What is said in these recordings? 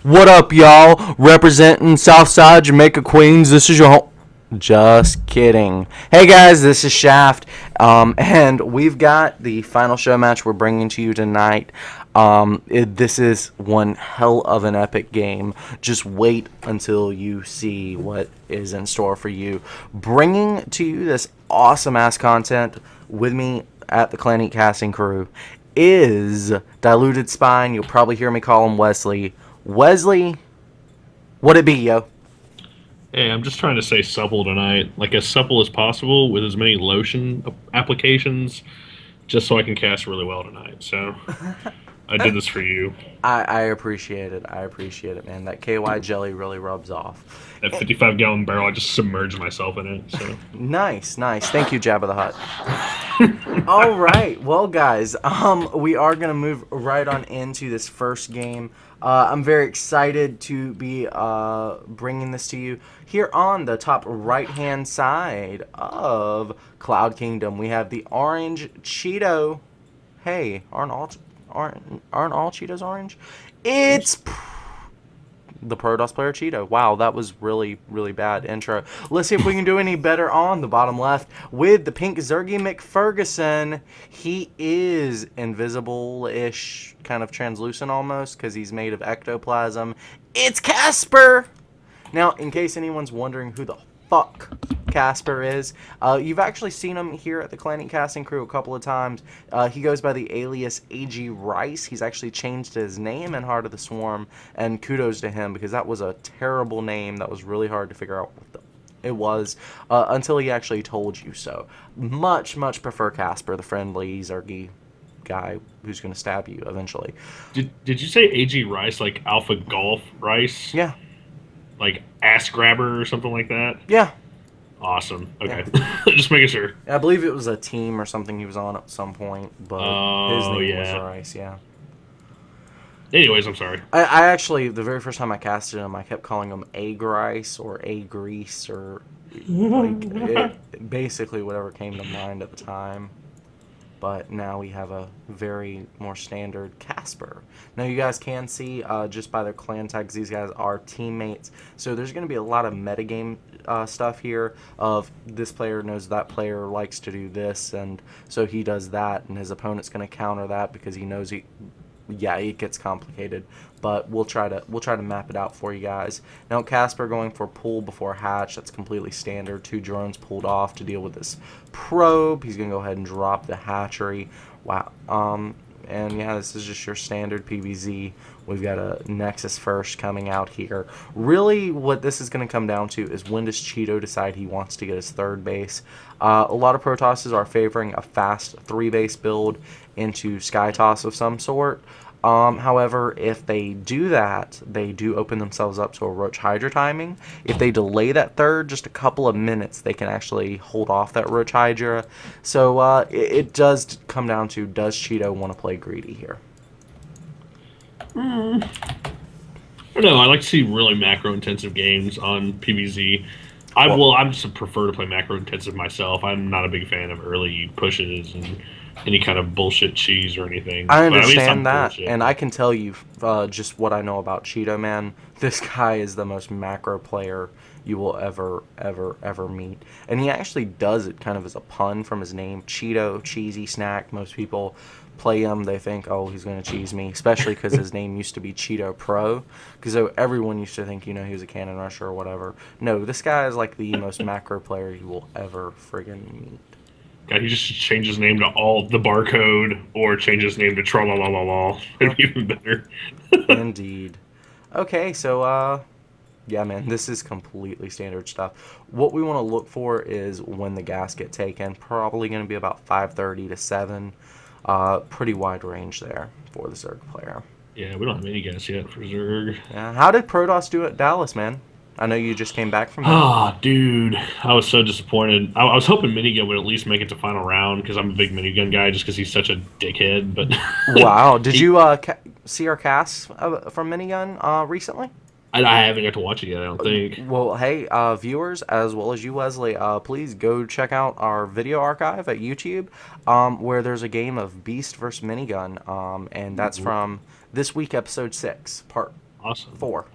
What up, y'all? Representing Southside Jamaica Queens. This is your home. Just kidding. Hey guys, this is Shaft, and we've got the final show match we're bringing to you tonight. This is one hell of an epic game. Just wait until you see what is in store for you. Bringing to you this awesome ass content with me at the Clan Eat Casting Crew is Diluted Spine. You'll probably hear me call him Wesley. Wesley, what it be, yo? Hey, I'm just trying to stay supple tonight, like as supple as possible with as many lotion applications, just so I can cast really well tonight. So I did this for you. I appreciate it. I appreciate it, man. That KY jelly really rubs off. That 55-gallon barrel, I just submerged myself in it. So Nice, nice. Thank you, Jabba the Hutt. All right, well, guys, we are gonna move right on into this first game. I'm very excited to be bringing this to you here on the top right-hand side of Cloud Kingdom. We have the orange Cheeto. Hey, aren't all Cheetos orange? It's the Protoss player Cheeto. Wow, that was really, really bad intro. Let's see if we can do any better on the bottom left with the pink Zergy McFerguson. He is invisible-ish, kind of translucent almost, because he's made of ectoplasm. It's Casper! Now, in case anyone's wondering who the fuck Casper is, you've actually seen him here at the Clan Eat Casting Crew a couple of times. He goes by the alias AG Rice. He's actually changed his name in Heart of the Swarm, and kudos to him because that was a terrible name that was really hard to figure out what it was until he actually told you so. Much prefer Casper, the friendly Zergy guy who's going to stab you eventually. did you say AG Rice, like Alpha Golf Rice? Yeah. Like ass grabber or something like that? Yeah. Awesome. Okay. Yeah. Just making sure. I believe it was a team or something he was on at some point, but his name yeah. was Rice, yeah. Anyways, I'm sorry. I actually, the very first time I casted him, I kept calling him A Grice or A Grease or basically whatever came to mind at the time. But now we have a very more standard Casper. Now you guys can see just by their clan tags, these guys are teammates. So there's going to be a lot of metagame stuff here of this player knows that player likes to do this, and so he does that, and his opponent's going to counter that because he knows yeah, it gets complicated, but we'll try to map it out for you guys. Now Casper going for pull before hatch. That's completely standard. 2 drones pulled off to deal with this probe. He's gonna go ahead and drop the hatchery. Wow. And yeah, this is just your standard PVZ. We've got a Nexus first coming out here. Really, what this is going to come down to is when does Cheeto decide he wants to get his third base. A lot of Protosses are favoring a fast 3-base build into Sky Toss of some sort. However, if they do that, they do open themselves up to a Roach Hydra timing. If they delay that third just a couple of minutes, they can actually hold off that Roach Hydra. So it does come down to, does Cheeto want to play greedy here? I don't know. I like to see really macro-intensive games on PvZ. I just prefer to play macro-intensive myself. I'm not a big fan of early pushes and any kind of bullshit cheese or anything. I understand that, bullshit. and I can tell you just what I know about Cheeto, man. This guy is the most macro player you will ever meet. And he actually does it kind of as a pun from his name, Cheeto, cheesy snack. Most people play him, they think, oh, he's going to cheese me, especially because his name used to be Cheeto Pro, because everyone used to think, he was a cannon rusher or whatever. No, this guy is like the most macro player you will ever friggin' meet. God, he just changed his name to all the barcode or change his name to Tralalalala. It'd be even better. Indeed. Okay, so yeah, man, this is completely standard stuff. What we want to look for is when the gas get taken. Probably going to be about 5:30 to 7. Pretty wide range there for the Zerg player. Yeah, we don't have any gas yet for Zerg. Yeah, how did Protoss do at Dallas, man? I know you just came back from that. Ah, dude, I was so disappointed. I was hoping Minigun would at least make it to final round because I'm a big Minigun guy just because he's such a dickhead. But wow, did you see our cast from Minigun recently? I haven't got to watch it yet, I don't think. Well, hey, viewers, as well as you, Wesley, please go check out our video archive at YouTube, where there's a game of Beast versus Minigun, and that's from this week, episode 6, part Awesome. 4.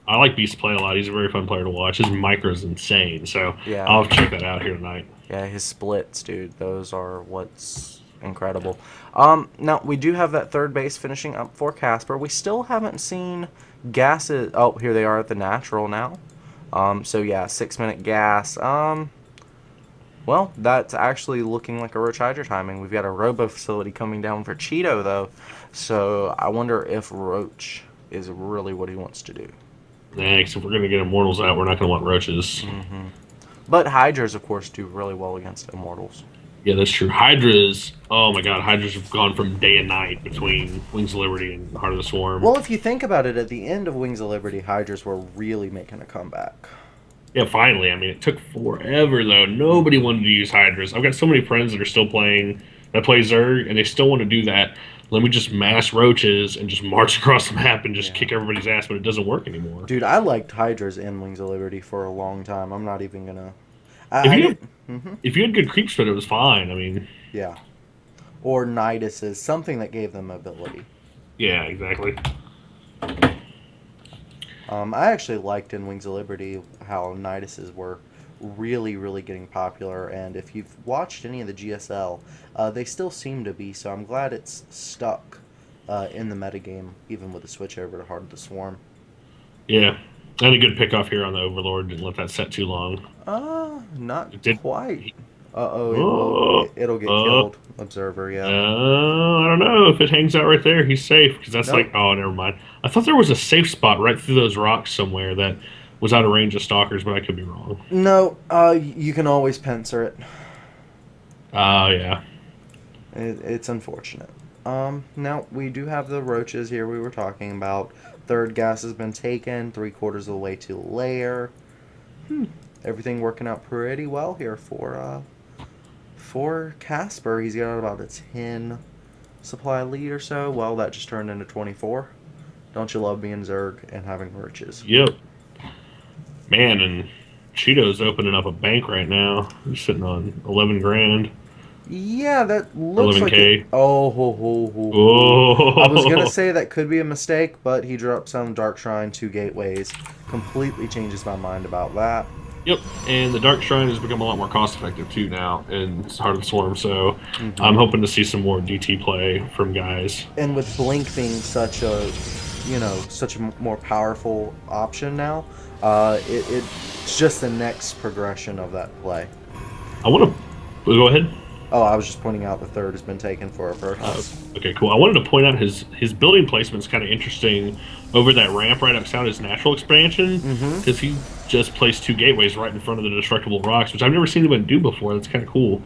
I like Beast play a lot. He's a very fun player to watch. His micro is insane, so Yeah. I'll have to check that out here tonight. Yeah, his splits, dude. Those are what's incredible. Now we do have that third base finishing up for Casper. We still haven't seen Gas's. Oh, here they are at the natural now. So yeah, 6-minute Gas. Well, that's actually looking like a Roach Hydra timing. We've got a Robo facility coming down for Cheeto though, so I wonder if Roach is really what he wants to do. Next, if we're going to get Immortals out, we're not going to want Roaches. But Hydras, of course, do really well against Immortals. Yeah, that's true. Hydras, oh my god, Hydras have gone from day and night between Wings of Liberty and Heart of the Swarm. Well, if you think about it, at the end of Wings of Liberty, Hydras were really making a comeback. Yeah, finally. I mean, it took forever, though. Nobody wanted to use Hydras. I've got so many friends that are still playing, that play Zerg, and they still want to do that. Let me just mass Roaches and just march across the map and just kick everybody's ass, but it doesn't work anymore. Dude, I liked Hydras in Wings of Liberty for a long time. I'm not even gonna. If you had good creep spread, it was fine. I mean, yeah, or Niduses, something that gave them mobility. Yeah, exactly. I actually liked in Wings of Liberty how Niduses were really, really getting popular, and if you've watched any of the GSL, they still seem to be, so I'm glad it's stuck in the metagame, even with the switch over to Heart of the Swarm. Yeah, and a good pickoff here on the Overlord. Didn't let that set too long. Not quite. It'll get killed. Observer, yeah. I don't know. If it hangs out right there, he's safe, because that's like, oh, never mind. I thought there was a safe spot right through those rocks somewhere that was out of range of stalkers, but I could be wrong. No, you can always pincer it. Oh, yeah. It's unfortunate. Now, we do have the Roaches here we were talking about. Third gas has been taken, 3/4 of the way to lair. Everything working out pretty well here for Casper. He's got about a 10 supply lead or so. Well, that just turned into 24. Don't you love being Zerg and having Roaches? Yep. Man, and Cheeto's opening up a bank right now. He's sitting on 11 grand. Yeah, that looks 11K. like it. Oh, I was going to say that could be a mistake, but he dropped some Dark Shrine, 2 gateways. Completely changes my mind about that. Yep, and the Dark Shrine has become a lot more cost-effective, too, now in Heart of the Swarm, so I'm hoping to see some more DT play from guys. And with Blink being such a more powerful option now, it's just the next progression of that play. I want to... Go ahead. Oh, I was just pointing out the third has been taken for a purpose. Okay, cool. I wanted to point out his building placement's kind of interesting over that ramp right outside his natural expansion, because he just placed 2 gateways right in front of the destructible rocks, which I've never seen anyone do before. That's kind of cool.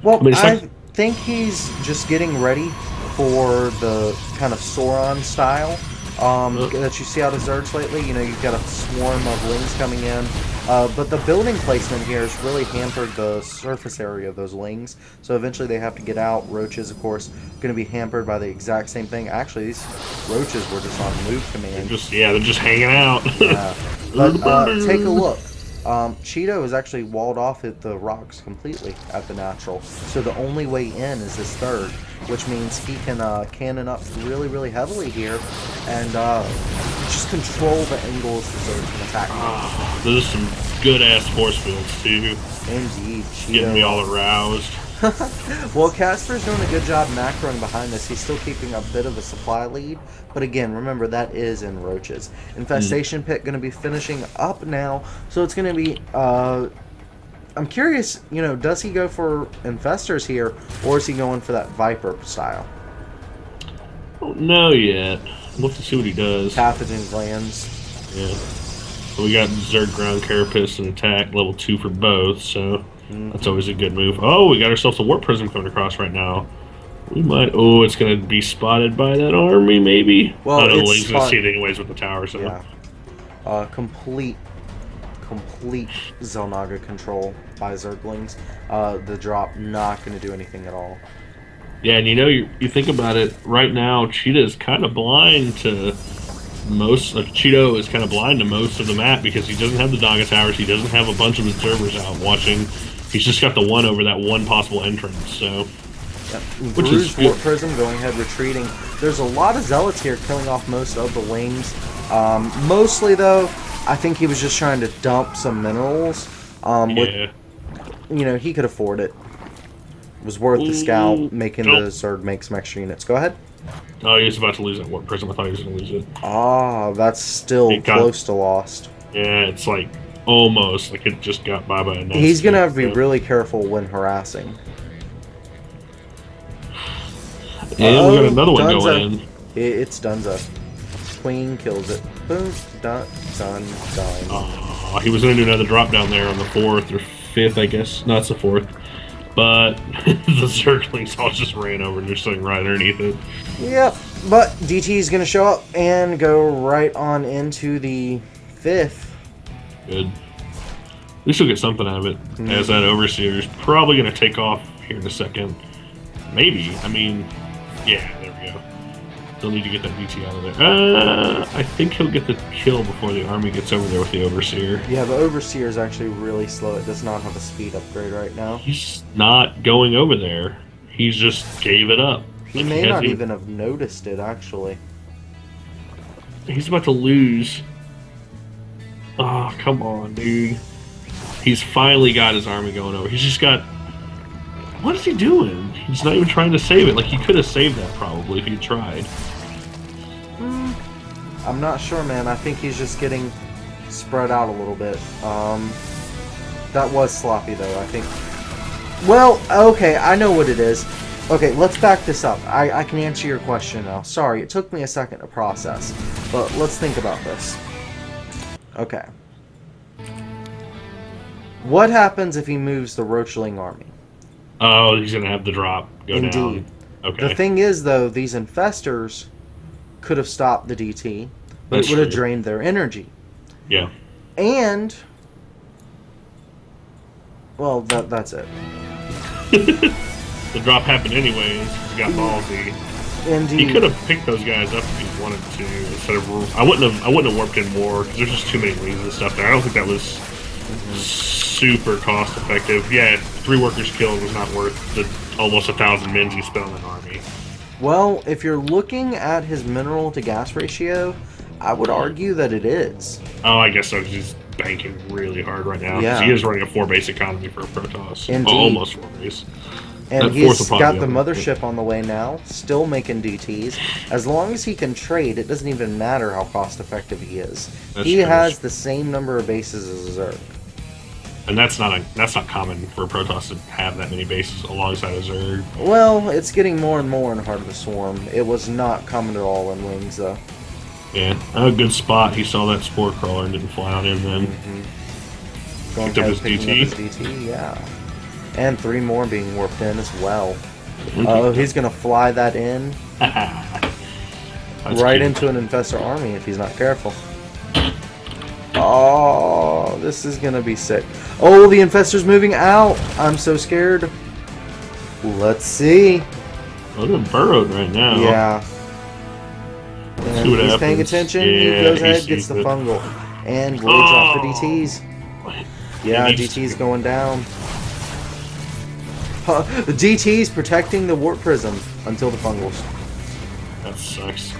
Well, I think he's just getting ready for the kind of Sauron style that you see out of Zergs lately. You know, you've got a swarm of lings coming in. But the building placement here has really hampered the surface area of those lings. So eventually they have to get out. Roaches, of course, going to be hampered by the exact same thing. Actually, these Roaches were just on move command. They're just hanging out. Yeah. But take a look. Cheeto is actually walled off at the rocks completely at the natural. So the only way in is this third, which means he can cannon up really, really heavily here and just control the angles the Zerg can attack. Those are some good-ass force fields, too. Indeed. Cheeto. Getting me all aroused. Well, Casper's doing a good job macroing behind this. He's still keeping a bit of a supply lead. But again, remember, that is in Roaches. Infestation Pit going to be finishing up now. So it's going to be... I'm curious, does he go for Infestors here? Or is he going for that Viper style? I don't know yet. We'll have to see what he does. Pathogen glands. Yeah. So we got Zerg Ground Carapace and Attack, level 2 for both, so... That's always a good move. Oh, we got ourselves a Warp Prism coming across right now. We might... Oh, it's going to be spotted by that army, maybe? Well, the Link's going to see it anyways with the tower, so... Yeah. Complete Zelnaga control by Zerglings. The drop not going to do anything at all. Yeah, and you think about it, right now, Cheetah is kind of blind to... Cheeto is kind of blind to most of the map because he doesn't have the Dogga Towers, he doesn't have a bunch of observers out watching. He's just got the one over that one possible entrance, so... which is Bruised good. Warp Prism going ahead retreating. There's a lot of Zealots here killing off most of the wings. Mostly though, I think he was just trying to dump some minerals. Yeah. You know, he could afford it. It was worth the scout making the Zerg make some extra units. Go ahead. Oh, he was about to lose that Warp Prism. I thought he was going to lose it. Ah, that's still close to lost. Yeah, it's like almost like it just got by a nest. He's going to have to be really careful when harassing. And we got another one going in. It's Dunza. Queen kills it. Boom. Done. Done. Done. Oh, he was going to do another drop down there on the 4th or 5th, I guess. No, it's the 4th. But the Zerglings all just ran over and they're sitting right underneath it. Yep. But DT is going to show up and go right on into the 5th. Good. At least we'll get something out of it. As that Overseer is probably going to take off here in a second. Maybe. I mean, yeah, there we go. They'll need to get that DT out of there. I think he'll get the kill before the army gets over there with the Overseer. Yeah, the Overseer is actually really slow. It does not have a speed upgrade right now. He's not going over there. He just gave it up. He may not even have noticed it, actually. He's about to lose. Oh, come on, dude. He's finally got his army going over. He's just got... What is he doing? He's not even trying to save it. Like, he could have saved that, probably, if he tried. I'm not sure, man. I think he's just getting spread out a little bit. That was sloppy, though, I think. Well, okay, I know what it is. Okay, let's back this up. I can answer your question now. Sorry, it took me a second to process. But let's think about this. Okay. What happens if he moves the Roachling army? Oh, he's going to have the drop go Indeed. down. Okay. The thing is, though, these infestors could have stopped the DT, but it would have drained their energy. Yeah. And, well, that's it. The drop happened anyways. He got ballsy. Indeed. He could have picked those guys up if he wanted to. Instead of, I wouldn't have warped in more because there's just too many wings and stuff there. I don't think that was super cost effective. Yeah, 3 workers killed was not worth the almost 1,000 mins he spent on an army. Well, if you're looking at his mineral to gas ratio, I would argue that it is. Oh, I guess so, because he's banking really hard right now. Yeah. He is running a 4 base economy for a Protoss. Indeed. Oh, almost 4 base. And That he's will got the probably mothership on the way now, still making DTs. As long as he can trade, it doesn't even matter how cost effective he is. He has the same number of bases as a Zerg. And that's not common for a Protoss to have that many bases alongside a Zerg. Well, it's getting more and more in Heart of the Swarm. It was not common at all in Wings, though. Yeah, a good spot. He saw that Spore Crawler and didn't fly on in then. Going Picked up ahead, his picking DT. up his DT, yeah. And 3 more being warped in as well. Okay. Oh, he's going to fly that in That's right cute. into an Infestor army if he's not careful. Oh, this is going to be sick. Oh, the Infestor's moving out. I'm so scared. Let's see. Oh, they're burrowed right now. Yeah. Let's And see what he's happens. paying attention. Yeah, he goes he ahead, gets sees the it. fungal. And really drop the DTs. Yeah, He needs DT's to- going down. The DT's protecting the Warp Prism until the fungals. That sucks.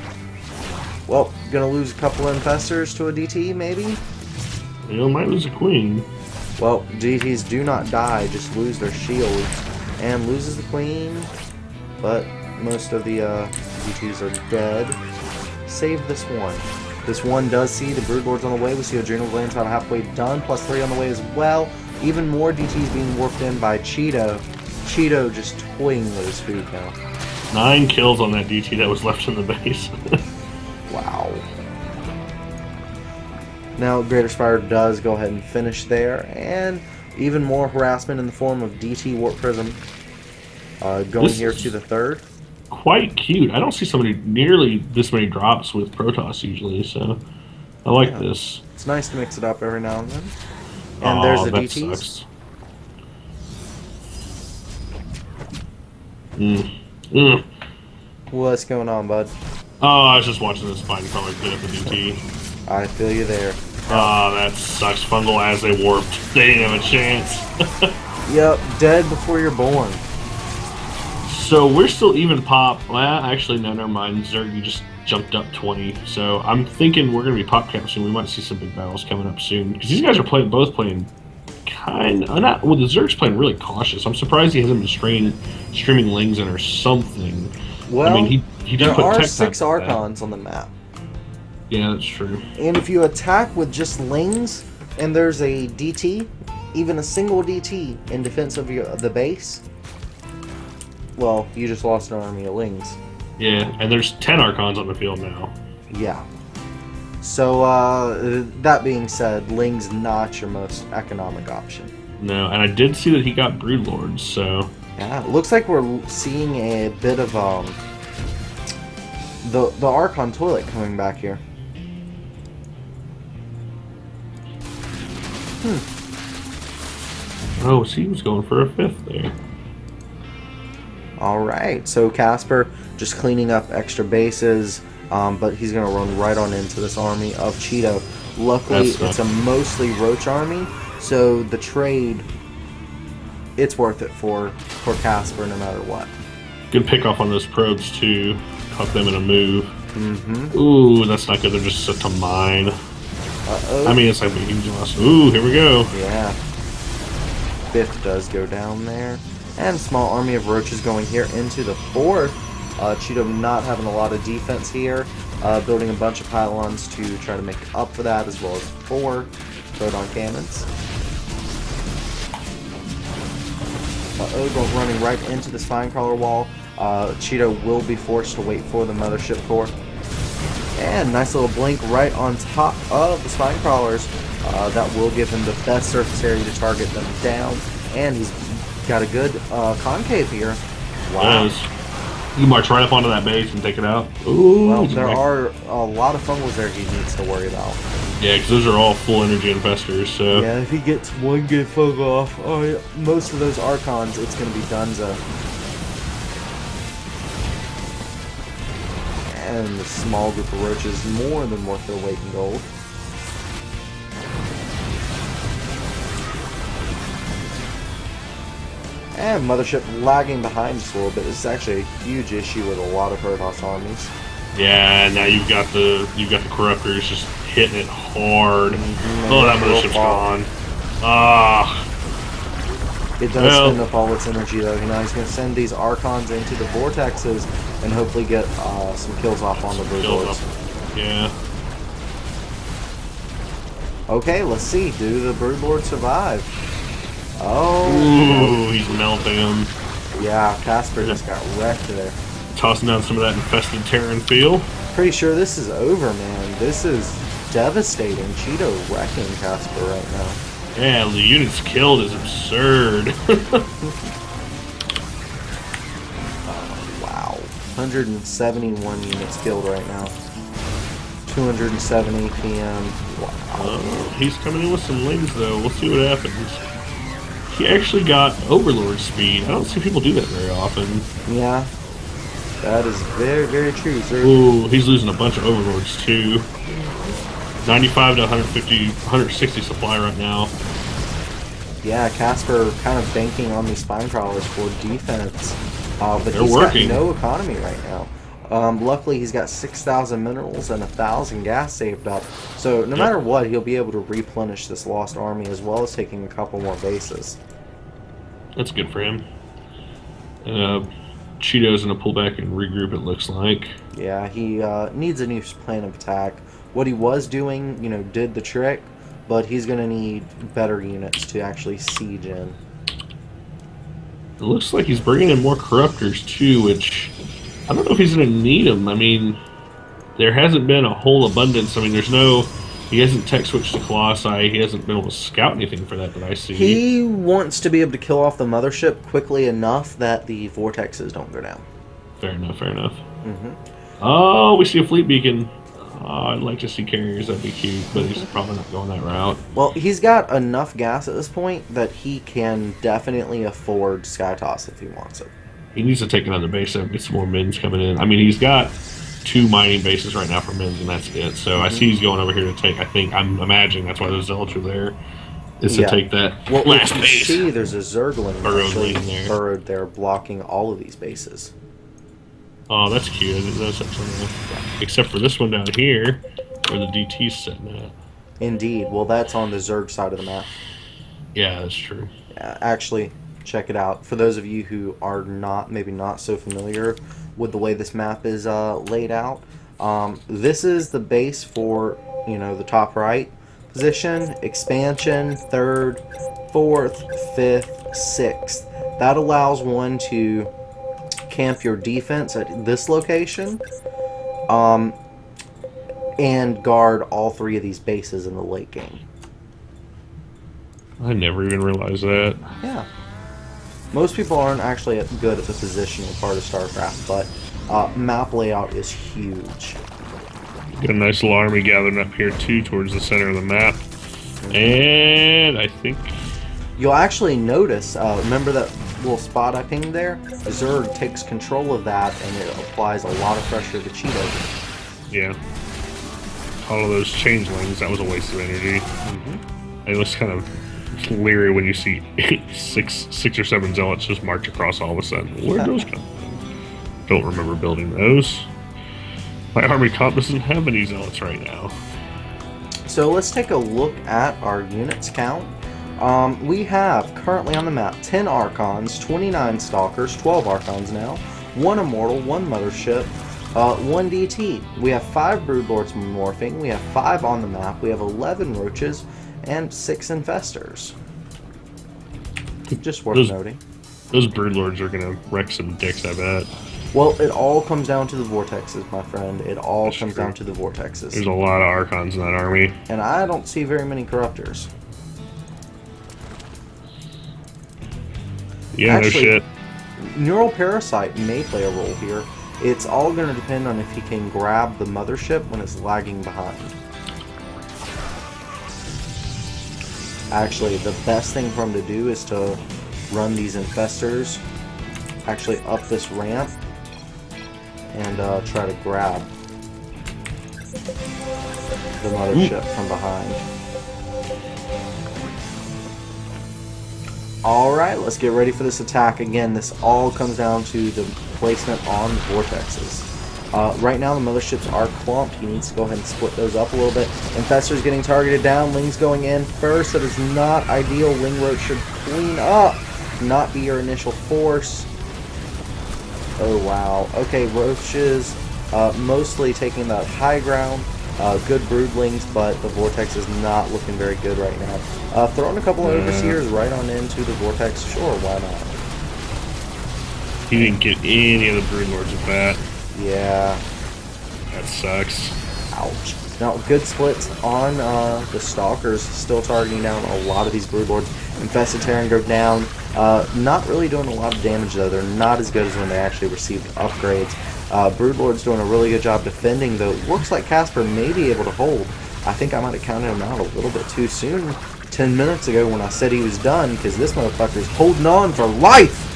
Well, gonna lose a couple of infestors to a DT, maybe? You might lose a queen. Well, DTs do not die, just lose their shields. And loses the queen, but most of the DTs are dead. Save this one. This one does see the Broodlords on the way. We see Adrenal Glands about halfway done, +3 on the way as well. Even more DTs being warped in by Cheeto. Cheeto just toying with his food now. 9 kills on that DT that was left in the base. Wow. Now, Greater Spire does go ahead and finish there, and even more harassment in the form of DT Warp Prism going This here is- to the 3rd. Quite cute. I don't see somebody nearly this many drops with Protoss usually, so I like this. It's nice to mix it up every now and then. And there's the that DTs. sucks. What's going on, bud? Oh, I was just watching this fight and probably get up the DT. I feel you there. Oh, that sucks. Fungal as they warped. They didn't have a chance. Yep, dead before you're born. So we're still even pop. Well, actually, no, never mind. Zerg, you just jumped up 20. So I'm thinking we're going to be pop cap soon. We might see some big battles coming up soon. Because these guys are both playing kind of not. Well, the Zerg's playing really cautious. I'm surprised he hasn't been streaming Lings in or something. Well, I mean, he did there put are tech 6 time into that. Archons on the map. Yeah, that's true. And if you attack with just Lings, and there's a DT, even a single DT in defense of the base, well, you just lost an army of Lings. Yeah, and there's 10 Archons on the field now. Yeah. So, that being said, Ling's not your most economic option. No, and I did see that he got Broodlords, so... Yeah, it looks like we're seeing a bit of, the Archon toilet coming back here. Oh, so he was going for a 5th there. Alright, so Casper just cleaning up extra bases, but he's going to run right on into this army of Cheeto. Luckily, it's a mostly Roach army, so the trade, it's worth it for Casper no matter what. Good pick off on those probes, too. Caught them in a move. Mm-hmm. Ooh, that's not good. They're just set to mine. Uh-oh. I mean, it's like a huge loss. Ooh, here we go. Yeah. 5th does go down there. And small army of roaches going here into the 4th. Cheeto not having a lot of defense here. Building a bunch of pylons to try to make up for that, as well as 4 proton cannons. Uh-oh, running right into the spine crawler wall. Cheeto will be forced to wait for the mothership core. And nice little blink right on top of the spine crawlers. That will give him the best surface area to target them down. And he's got a good concave here. Wow. Yes. You march right up onto that base and take it out. Ooh, Well, there are a lot of fungals there he needs to worry about. Yeah, because those are all full energy infestors, so... Yeah, if he gets one good fungal off, oh, yeah, most of those Archons, it's going to be Dunzo. And the small group of roaches more than worth their weight in gold. And Mothership lagging behind just a little bit. This is actually a huge issue with a lot of Protoss armies. Yeah, now you've got the corruptors just hitting it hard. Mm-hmm. Oh, that mothership's gone. Ah. It does spend up all its energy though. You know, he's going to send these Archons into the vortexes and hopefully get some kills off on the Broodlords. Yeah. Okay, let's see. Do the Broodlords survive? Oh. Ooh, he's melting them. Yeah, Casper just got wrecked there. Tossing down some of that infested Terran feel. Pretty sure this is over, man. This is devastating. Cheeto wrecking Casper right now. Yeah, the units killed is absurd. Wow. 171 units killed right now. 270 PM. Wow. He's coming in with some lings, though. We'll see what happens. He actually got Overlord speed. I don't see people do that very often. Yeah. That is very, very true, sir. Ooh, he's losing a bunch of Overlords, too. 95 to 150, 160 supply right now. Yeah, Casper kind of banking on these spine crawlers for defense. But They're he's working. got no economy right now. Luckily, he's got 6,000 minerals and 1,000 gas saved up. So no matter what, he'll be able to replenish this lost army as well as taking a couple more bases. That's good for him. Cheeto's going to pull back and regroup, it looks like. Yeah, he needs a new plan of attack. What he was doing, you know, did the trick, but he's going to need better units to actually siege in. It looks like he's bringing in more Corruptors, too, which I don't know if he's going to need them. I mean, there hasn't been a whole abundance. I mean, he hasn't tech switched to Colossi. He hasn't been able to scout anything for that I see. He wants to be able to kill off the mothership quickly enough that the vortexes don't go down. Fair enough, fair enough. Mm-hmm. Oh, we see a fleet beacon. I'd like to see carriers. That'd be cute, but he's probably not going that route. Well, he's got enough gas at this point that he can definitely afford Sky Toss if he wants it. He needs to take another base and get some more mins coming in. I mean, he's got 2 mining bases right now for mins, and that's it. So I see he's going over here to take, I'm imagining that's why those zealots are there. is to take that Well, last if you base. see, there's a Zergling actually there. burrowed there, blocking all of these bases. Oh, that's cute. I didn't notice that somewhere. Except for this one down here, where the DT's sitting at. Indeed. Well, that's on the Zerg side of the map. Yeah, that's true. Actually, check it out. For those of you who are maybe not so familiar with the way this map is laid out, this is the base for, the top right position, expansion, third, fourth, fifth, sixth. That allows one to camp your defense at this location, and guard all three of these bases in the late game. I never even realized that. Yeah. Most people aren't actually good at the positioning part of StarCraft, but map layout is huge. Got a nice little army gathering up here too, towards the center of the map. And I think You'll actually notice, remember that little spot I pinged there? Zerg takes control of that, and it applies a lot of pressure to Cheeto. yeah, all of those changelings. That was a waste of energy. It was kind of leery when you see six or seven zealots just march across all of a sudden. Where'd those come from? Don't remember building those. My army comp doesn't have any zealots right now. So let's take a look at our units count. We have currently on the map 10 Archons, 29 Stalkers, 12 Archons now, 1 Immortal, 1 Mothership, 1 DT. We have 5 Broodlords morphing, we have 5 on the map, we have 11 Roaches, and 6 Infestors. Just worth noting. Those Broodlords are going to wreck some dicks, I bet. Well, it all comes down to the vortexes, my friend. It all comes down to the vortexes. There's a lot of Archons in that army. And I don't see very many Corruptors. Yeah, Actually, no shit. Neural Parasite may play a role here. It's all going to depend on if he can grab the mothership when it's lagging behind. Actually, the best thing for him to do is to run these Infestors actually up this ramp and try to grab the mothership from behind. Alright, let's get ready for this attack. Again, this all comes down to the placement on vortexes. Right now the motherships are clumped. He needs to go ahead and split those up a little bit. Infestor's getting targeted down. Ling's going in first. That is not ideal. Ling Roach should clean up, not be your initial force. Oh wow. Okay, Roaches mostly taking that high ground. Good broodlings, but the vortex is not looking very good right now. Throwing a couple of overseers right on into the vortex, sure, why not? He didn't get any of the broodlords with that. Yeah. That sucks. Ouch. Now, good splits on the Stalkers, still targeting down a lot of these broodlords. Infested Terran go down. Not really doing a lot of damage, though. They're not as good as when they actually received upgrades. Broodlord's doing a really good job defending, though. Looks like Casper may be able to hold. I think I might have counted him out a little bit too soon 10 minutes ago when I said he was done, because this motherfucker's holding on for life!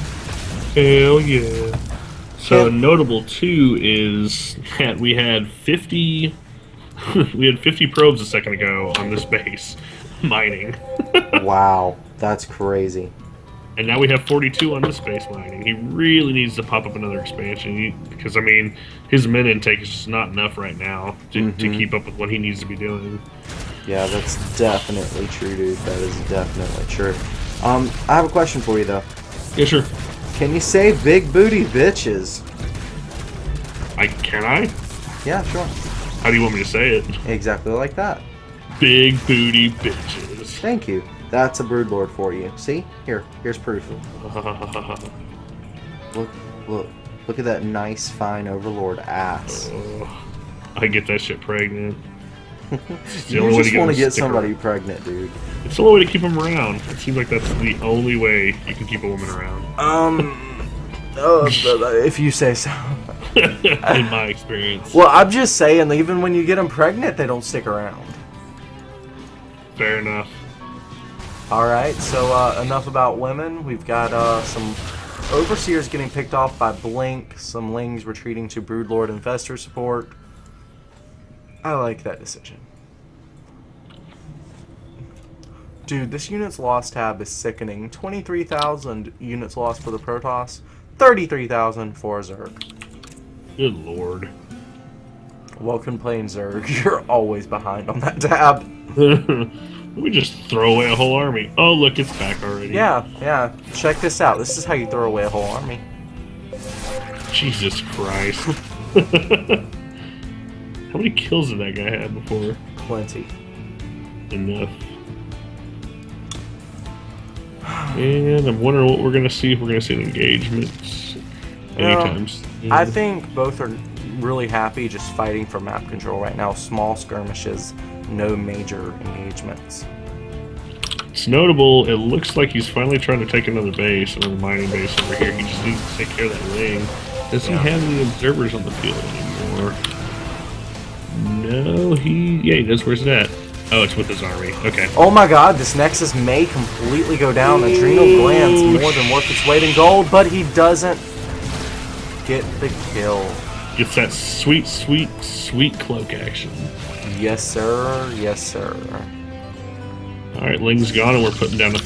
Hell yeah. So notable, too, is that we had 50... we had 50 probes a second ago on this base, mining. Wow, that's crazy. And now we have 42 on this base mining. He really needs to pop up another expansion because, I mean, his min intake is just not enough right now to keep up with what he needs to be doing. Yeah, that's definitely true, dude. That is definitely true. I have a question for you, though. Yeah, sure. Can you say big booty bitches? Can I? Yeah, sure. How do you want me to say it? Exactly like that. Big booty bitches. Thank you. That's a broodlord for you. See? Here's proof. Look at that nice, fine overlord ass. I get that shit pregnant. You just want to get somebody pregnant, dude. It's the only way to keep them around. It seems like that's the only way you can keep a woman around. If you say so. In my experience. Well, I'm just saying, even when you get them pregnant, they don't stick around. Fair enough. Alright, so enough about women. We've got some overseers getting picked off by Blink, some Lings retreating to Broodlord Infestor support. I like that decision. Dude, this units lost tab is sickening. 23,000 units lost for the Protoss, 33,000 for Zerg. Good lord. Welcome playing Zerg. You're always behind on that tab. We just throw away a whole army. Oh, look, it's back already. Yeah. Check this out. This is how you throw away a whole army. Jesus Christ. How many kills did that guy have before? Plenty. Enough. And I'm wondering what we're going to see, if we're going to see an engagement anytime soon. I think both are really happy just fighting for map control right now. Small skirmishes, no major engagements. It's notable, it looks like he's finally trying to take another base, another mining base over here. He just needs to take care of that wing. Does he have any observers on the field anymore? No, he does. Where's it at? Oh, it's with his army. Okay. Oh my god, this Nexus may completely go down. Adrenal glands more than worth its weight in gold, but he doesn't get the kill. Gets that sweet, sweet, sweet cloak action. Yes, sir. Yes, sir. Alright, Ling's gone, and we're putting down a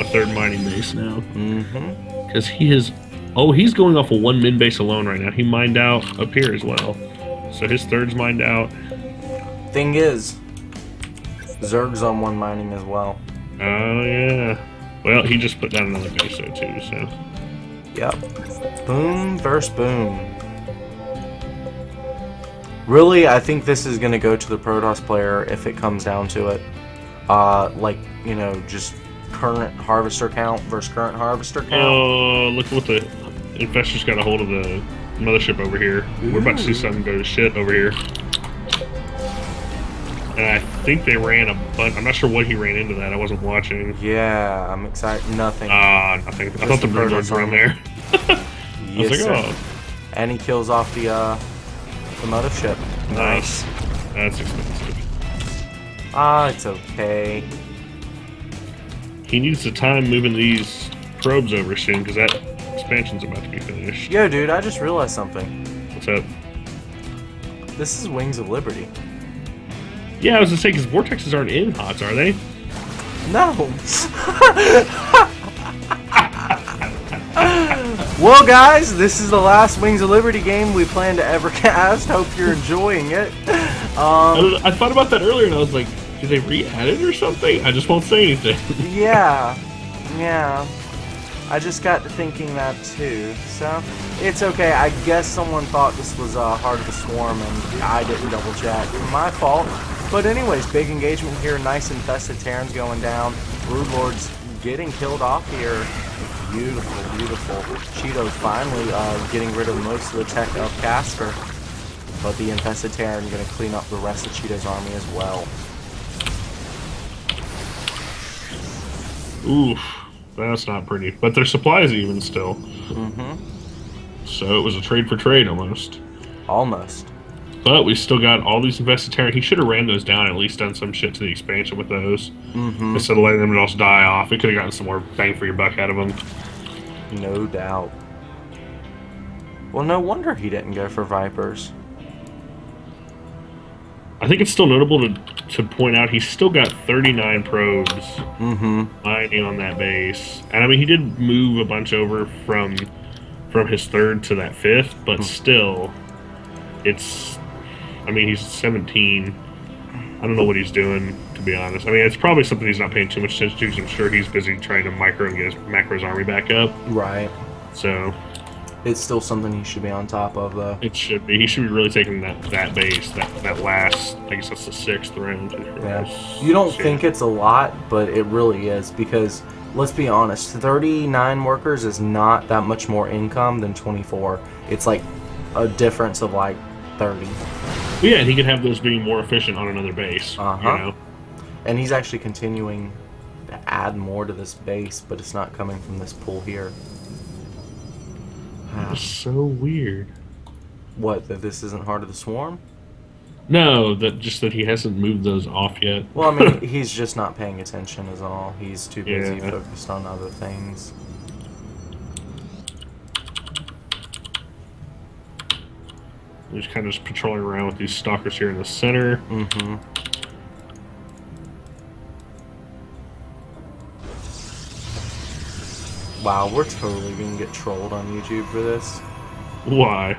third mining base now. Mm-hmm. Because he is... Oh, he's going off of one min base alone right now. He mined out up here as well. So his third's mined out. Thing is, Zerg's on one mining as well. Oh, yeah. Well, he just put down another base there, too, so... Yep. Boom versus boom. Really, I think this is going to go to the Protoss player if it comes down to it. Like, you know, just current harvester count versus current harvester count. Oh, look what the infestor's got a hold of the mothership over here. We're about to see something go to shit over here. And I think they ran a bunch. I'm not sure what he ran into that. I wasn't watching. Yeah, I'm excited. Nothing. Nothing. I thought the Broodlords were on there. I was like, oh. And he kills off the mothership. Nice. That's expensive. It's okay. He needs the time moving these probes over soon, because that expansion's about to be finished. Yo, dude, I just realized something. What's up? This is Wings of Liberty. Yeah, I was gonna say, because vortexes aren't in HOTS, are they? No. Well, guys, this is the last Wings of Liberty game we plan to ever cast. Hope you're enjoying it. I thought about that earlier, and I was like, did they re-add it or something? I just won't say anything. Yeah. I just got to thinking that too. So, it's okay. I guess someone thought this was Heart of the Swarm, and I didn't double check. My fault. But anyways, big engagement here. Nice infested Terrans going down. Broodlords getting killed off here. Beautiful, beautiful. Cheeto finally getting rid of most of the tech of Casper. But the infested Terran going to clean up the rest of Cheeto's army as well. Oof, that's not pretty. But their supplies even still. Mm-hmm. So it was a trade for trade almost. Almost. But we still got all these infested Terran. He should have ran those down, at least done some shit to the expansion with those. Mm-hmm. Instead of letting them just die off. We could have gotten some more bang for your buck out of them. No doubt. Well, no wonder he didn't go for Vipers. I think it's still notable to point out he's still got 39 probes mining on that base. And I mean, he did move a bunch over from his third to that fifth, but still, it's... I mean, he's 17. I don't know what he's doing, to be honest. I mean, it's probably something he's not paying too much attention to, because I'm sure he's busy trying to micro and get his macro's army back up. Right. So... It's still something he should be on top of, though. It should be. He should be really taking that base, that last, I guess that's the 6th round. Yeah. You don't think it's a lot, but it really is, because, let's be honest, 39 workers is not that much more income than 24. It's like a difference of like 30. Well, yeah, and he could have those being more efficient on another base. You know? And he's actually continuing to add more to this base, but it's not coming from this pool here. It's so weird. What, that this isn't Heart of the Swarm? No, just that he hasn't moved those off yet. Well, I mean, he's just not paying attention is all. He's too busy focused on other things. He's kind of just patrolling around with these stalkers here in the center. Wow, we're totally gonna get trolled on YouTube for this. Why?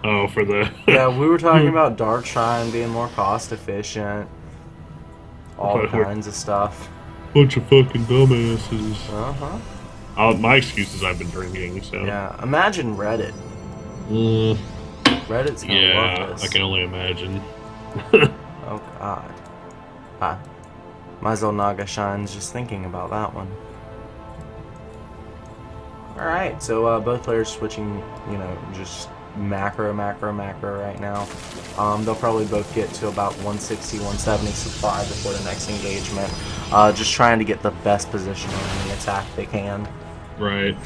Oh, for the... Yeah, we were talking about Dark Shrine being more cost efficient. All kinds of stuff. Bunch of fucking dumbasses. Uh-huh. My excuse is I've been drinking, so... Yeah, imagine Reddit. Reddit's gonna love this. I can only imagine. Oh, God. My Zolnaga shines just thinking about that one. Alright, so both players switching, just macro right now. They'll probably both get to about 160, 170 supply before the next engagement. Just trying to get the best position on the attack they can. Right.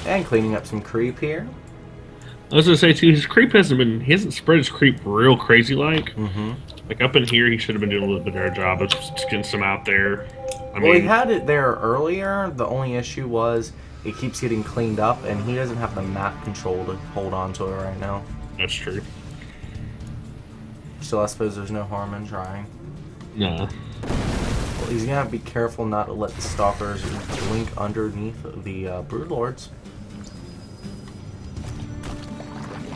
And cleaning up some creep here. I was gonna say too, he hasn't spread his creep real crazy like. Like up in here, he should have been doing a little bit better job of just getting some out there. I mean, he had it there earlier. The only issue was it keeps getting cleaned up, and he doesn't have the map control to hold on to it right now. That's true. So I suppose there's no harm in trying. No. Well, he's gonna have to be careful not to let the stalkers blink underneath the broodlords.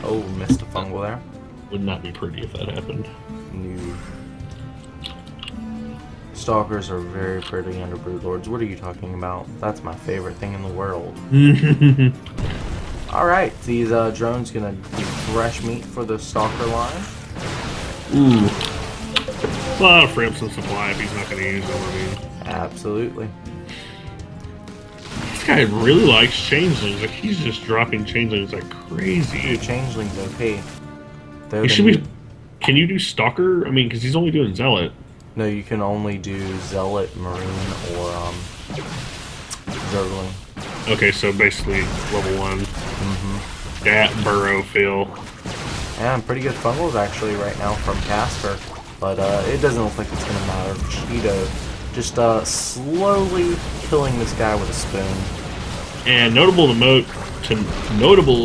Oh, missed a fungal there. Would not be pretty if that happened. No. Stalkers are very pretty under broodlords. What are you talking about? That's my favorite thing in the world. Alright, these drones gonna be fresh meat for the stalker line. Ooh. Well, that'll free up some supply if he's not gonna use them, I mean. Absolutely. This guy really likes changelings. Like, he's just dropping changelings like crazy. Dude, changelings OP. Can you do Stalker? I mean, because he's only doing Zealot. No, you can only do Zealot, Marine, or Zergling. Okay, so basically level 1. That burrow fill. Yeah, pretty good fungals actually right now from Casper. But it doesn't look like it's going to matter. Cheeto just slowly killing this guy with a spoon. And notable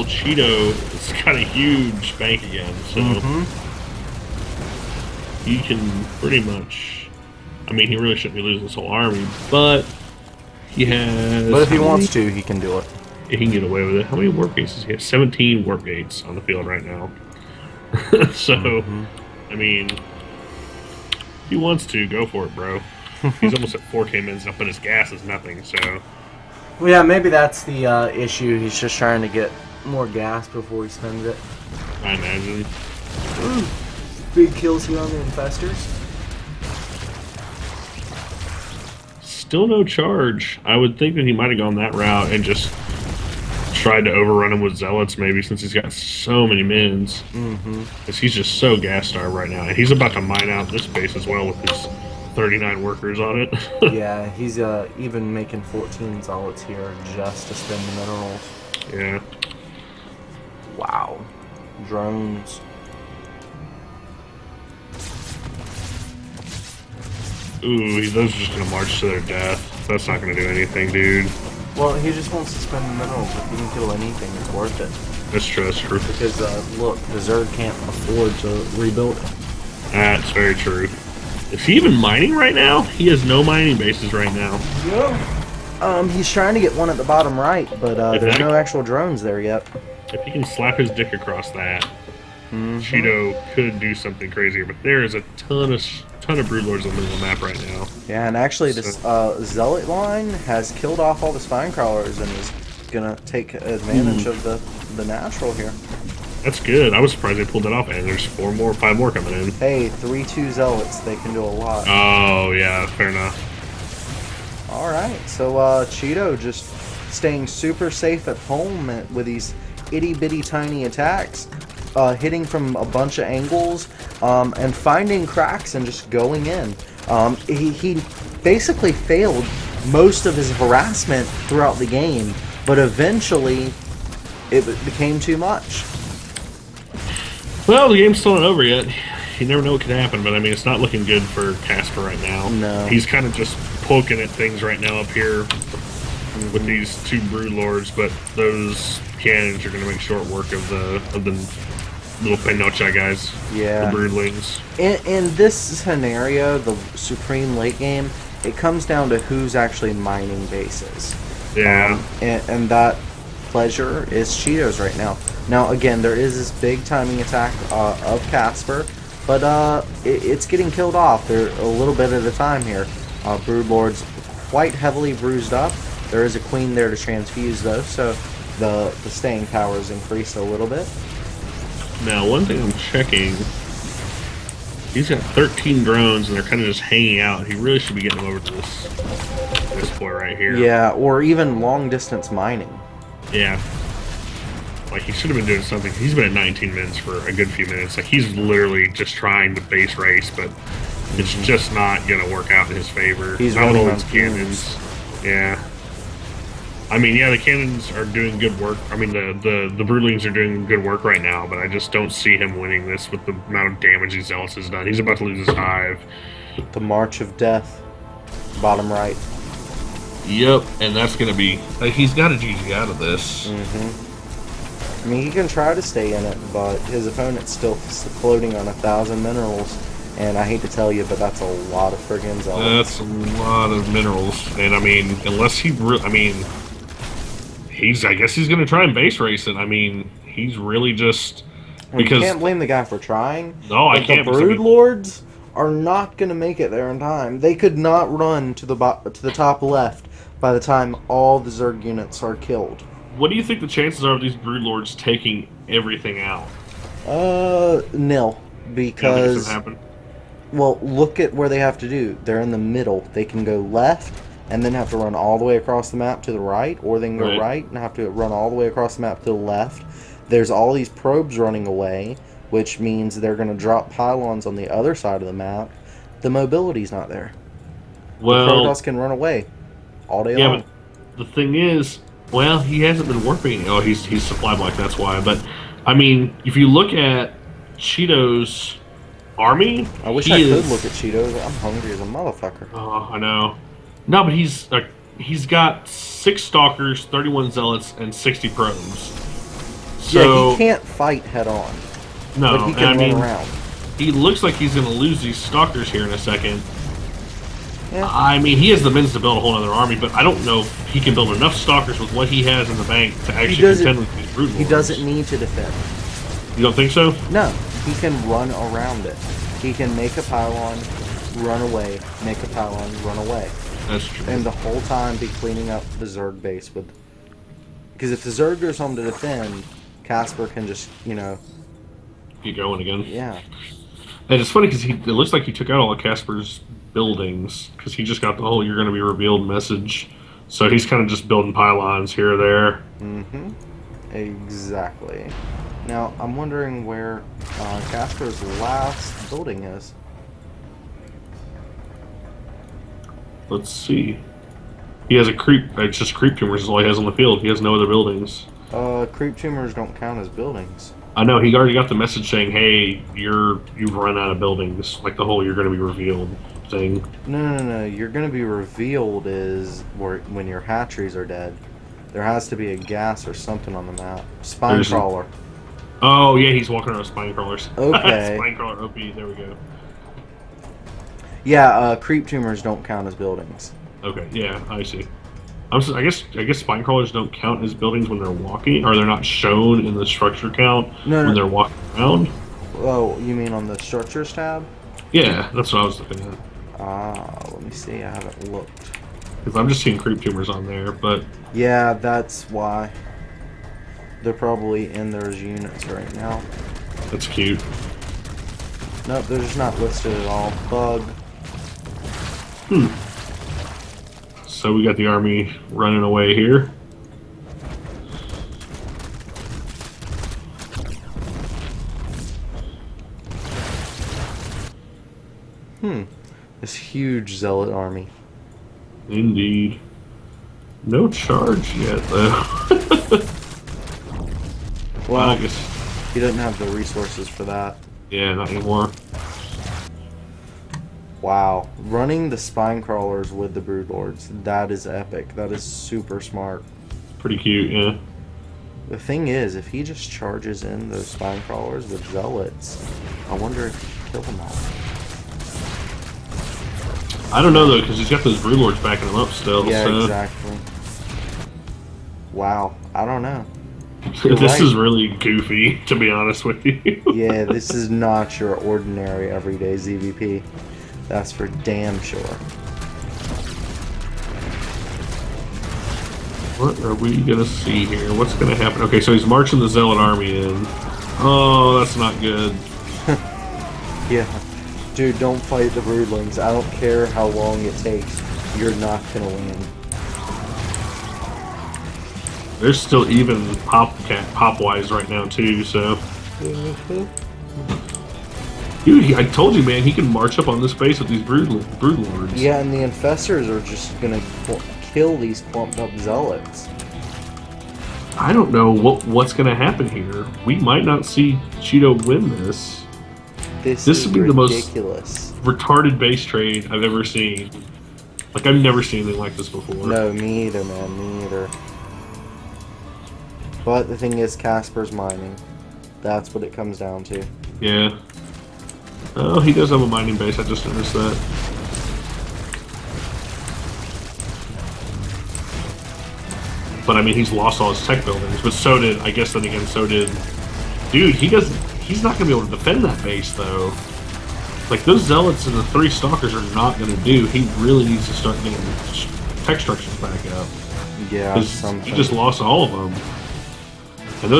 Cheeto has got a huge bank again, so he can pretty much... I mean, he really shouldn't be losing this whole army, but he has... But if he wants to, he can do it. He can get away with it. How many warp gates does he have? 17 warp gates on the field right now. So, I mean, if he wants to, go for it, bro. He's almost at 4K mins up, and his gas is nothing, so... Well, yeah, maybe that's the issue. He's just trying to get more gas before he spends it. I imagine. Ooh, big kills here on the infestors. Still no charge. I would think that he might have gone that route and just tried to overrun him with zealots, maybe, since he's got so many mins. Because he's just so gas starved right now, and he's about to mine out this base as well with his 39 workers on it. Yeah, he's even making 14 zealots here just to spend the minerals. Yeah. Wow. Drones. Ooh, those are just gonna march to their death. That's not gonna do anything, dude. Well, he just wants to spend the minerals. If he can kill anything, it's worth it. That's true, that's true. Because, look, the Zerg can't afford to rebuild it. That's very true. Is he even mining right now? He has no mining bases right now. Yeah. He's trying to get one at the bottom right, but there's no actual drones there yet. If he can slap his dick across that, Cheeto could do something crazy. But there is a ton of broodlords on the map right now. Yeah, and actually this Zealot line has killed off all the spine crawlers and is gonna take advantage of the natural here. That's good. I was surprised they pulled that off, and there's 5 more coming in. Hey, 3-2 zealots, they can do a lot. Oh yeah, fair enough. Alright, so Cheeto just staying super safe at home with these itty-bitty tiny attacks, hitting from a bunch of angles, and finding cracks and just going in. He basically failed most of his harassment throughout the game, but eventually it became too much. Well, the game's still not over yet. You never know what could happen, but I mean, it's not looking good for Casper right now. No. He's kind of just poking at things right now up here with these 2 broodlords, but those cannons are going to make short work of the little Penocha guys. Yeah. The broodlings. In this scenario, the Supreme late game, it comes down to who's actually mining bases. Yeah. And that pleasure is Cheetos right now. Now, again, there is this big timing attack of Casper, but it's getting killed off. They're a little bit at a time here. Broodlord's quite heavily bruised up. There is a queen there to transfuse, though, so the staying power is increased a little bit. Now, one thing I'm checking, he's got 13 drones, and they're kind of just hanging out. He really should be getting them over to this boy right here. Yeah, or even long-distance mining. Yeah. Like, he should have been doing something. He's been at 19 minutes for a good few minutes. Like, he's literally just trying to base race, but it's just not going to work out in his favor. He's not with running all on his cannons. Yeah. I mean, yeah, the cannons are doing good work. I mean, the broodlings are doing good work right now, but I just don't see him winning this with the amount of damage these Zealots has done. He's about to lose his hive. The March of Death, bottom right. Yep, and that's going to be... he's got a GG out of this. I mean, he can try to stay in it, but his opponent's still floating on 1,000 minerals. And I hate to tell you, but that's a lot of friggin' Zealots. That's a lot of minerals. And, I mean, unless he... I mean... I guess he's going to try and base race it. I mean, he's really just... Because you can't blame the guy for trying. No, I can't. The Broodlords are not going to make it there in time. They could not run to the top left by the time all the Zerg units are killed. What do you think the chances are of these Broodlords taking everything out? Nil. Because... happen? Well, look at where they have to do. They're in the middle. They can go left and then have to run all the way across the map to the right, or they can go right and have to run all the way across the map to the left. There's all these probes running away, which means they're going to drop pylons on the other side of the map. The mobility's not there. Well, the Protoss can run away all day long. But the thing is, well, he hasn't been warping. Oh, he's supply block, that's why. But, I mean, if you look at Cheeto's army... I wish I could look at Cheeto. I'm hungry as a motherfucker. Oh, I know. No, but he's got 6 Stalkers, 31 Zealots, and 60 Probes. So, yeah, he can't fight head on. No, but he can run around. He looks like he's going to lose these Stalkers here in a second. Yeah. I mean, he has the means to build a whole other army, but I don't know if he can build enough Stalkers with what he has in the bank to actually contend with these Broodlords. He doesn't need to defend. You don't think so? No, he can run around it. He can make a pylon, run away, make a pylon, run away. That's true. And the whole time be cleaning up the Zerg base with... Because if the Zerg goes home to defend, Casper can just, keep going again. Yeah. And it's funny because it looks like he took out all of Casper's buildings because he just got the whole "you're going to be revealed" message. So he's kind of just building pylons here or there. Mm-hmm. Exactly. Now, I'm wondering where Casper's last building is. Let's see. He has a creep. It's just creep tumors is all he has on the field. He has no other buildings. Creep tumors don't count as buildings. I know. He already got the message saying, "Hey, you've run out of buildings." Like the whole "you're going to be revealed" thing. No. You're going to be revealed is when your hatcheries are dead. There has to be a gas or something on the map. Spine crawler. Oh yeah, he's walking around with spine crawlers. Okay. Spine crawler OP. There we go. Yeah, creep tumors don't count as buildings. Okay, yeah, I see. I guess spine crawlers don't count as buildings when they're walking, or they're not shown in the structure count when they're walking around. Oh, you mean on the structures tab? Yeah, that's what I was looking at. Let me see. I haven't looked. Because I'm just seeing creep tumors on there, but... Yeah, that's why. They're probably in those units right now. That's cute. Nope, they're just not listed at all. Bug. So we got the army running away here. This huge zealot army. Indeed. No charge yet, though. Well, I guess he doesn't have the resources for that. Yeah, not anymore. Wow. Running the spine crawlers with the broodlords, that is epic. That is super smart. Pretty cute, yeah. The thing is, if he just charges in those spine crawlers with zealots, I wonder if he can kill them all. I don't know, though, because he's got those broodlords backing him up still. Yeah, so. exactly. Wow. I don't know. This right. is really goofy, to be honest with you. Yeah, this is not your ordinary everyday ZVP. That's for damn sure. What are we going to see here? What's going to happen? Okay, so he's marching the Zealot army in. Oh, that's not good. Yeah. Dude, don't fight the broodlings. I don't care how long it takes. You're not gonna win. There's still even pop-wise right now, too, so... Dude, I told you, man, he can march up on this base with these broodlords. Yeah, and the infestors are just gonna kill these clumped up zealots. I don't know what's gonna happen here. We might not see Cheeto win this. This would be ridiculous. The most retarded base trade I've ever seen. Like, I've never seen anything like this before. No, me either, man. Me either. But the thing is, Casper's mining. That's what it comes down to. Yeah. Oh, he does have a mining base. I just noticed that. But, I mean, he's lost all his tech buildings. But so did, I guess then again, so did... Dude, he's not going to be able to defend that base, though. Like, those zealots and the 3 stalkers are not going to do. He really needs to start getting tech structures back up. Yeah, something. He just lost all of them. And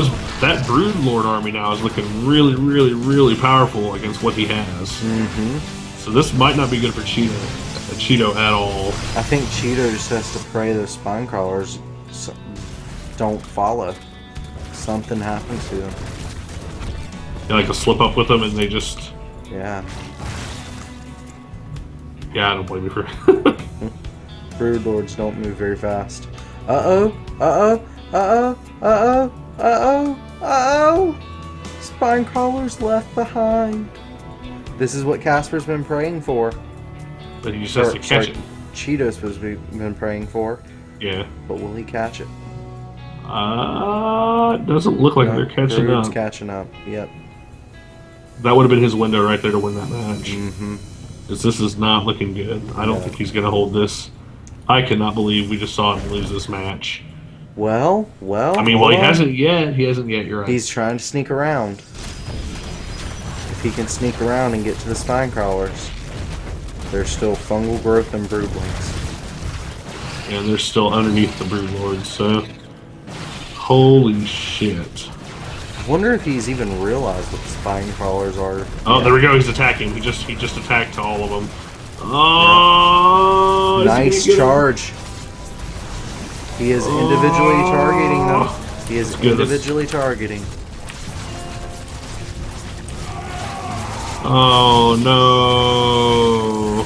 that Broodlord army now is looking really, really, really powerful against what he has. Mm-hmm. So this might not be good for Cheeto at all. I think Cheeto just has to pray those spine crawlers don't follow. Something happens to them. Yeah, like a slip up with them and they just... Yeah. Yeah, I don't blame you for... Broodlords don't move very fast. Uh-oh. Uh-oh. Uh-oh. Uh-oh. Uh-oh. Uh-oh. Spine crawlers left behind. This is what Casper's been praying for. But he just has to catch it. Cheeto's supposed to be been praying for. Yeah. But will he catch it? It doesn't look like they're catching Brood's up. catching up. Yep. That would have been his window right there to win that match. Mm-hmm. Because this is not looking good. I don't think he's going to hold this. I cannot believe we just saw him lose this match. Well. I mean, he hasn't yet. He hasn't yet, you're right. He's trying to sneak around. If he can sneak around and get to the spine crawlers, there's still fungal growth and broodlings. And they're still underneath the broodlords, so... Holy shit. I wonder if he's even realized what the spine crawlers are. Oh, there we go. He's attacking. He just attacked all of them. Oh, yeah. Nice charge. He is individually targeting them. He is individually targeting. Oh no!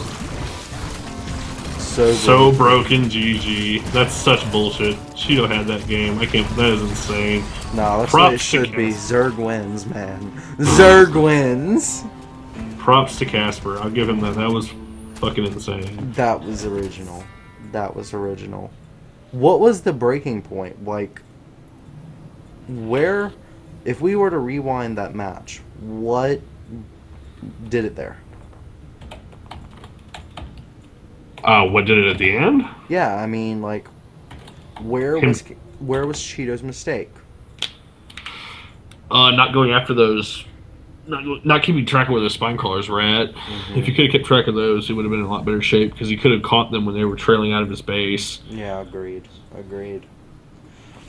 So broken, GG. That's such bullshit. Cheeto had that game. I can't. That is insane. No, that's what it should be. Zerg wins, man. Zerg wins. Props to Casper. I'll give him that. That was fucking insane. That was original. That was original. What was the breaking point? Like, where, if we were to rewind that match, what did it there? What did it at the end? Yeah, I mean, like, where was Cheeto's mistake? Not going after those. Not keeping track of where the spine crawlers were at. Mm-hmm. If he could have kept track of those, he would have been in a lot better shape because he could have caught them when they were trailing out of his base. Yeah, agreed.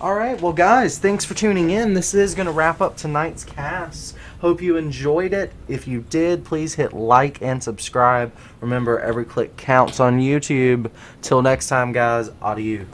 All right, well, guys, thanks for tuning in. This is going to wrap up tonight's cast. Hope you enjoyed it. If you did, please hit like and subscribe. Remember, every click counts on YouTube. Till next time, guys, adieu.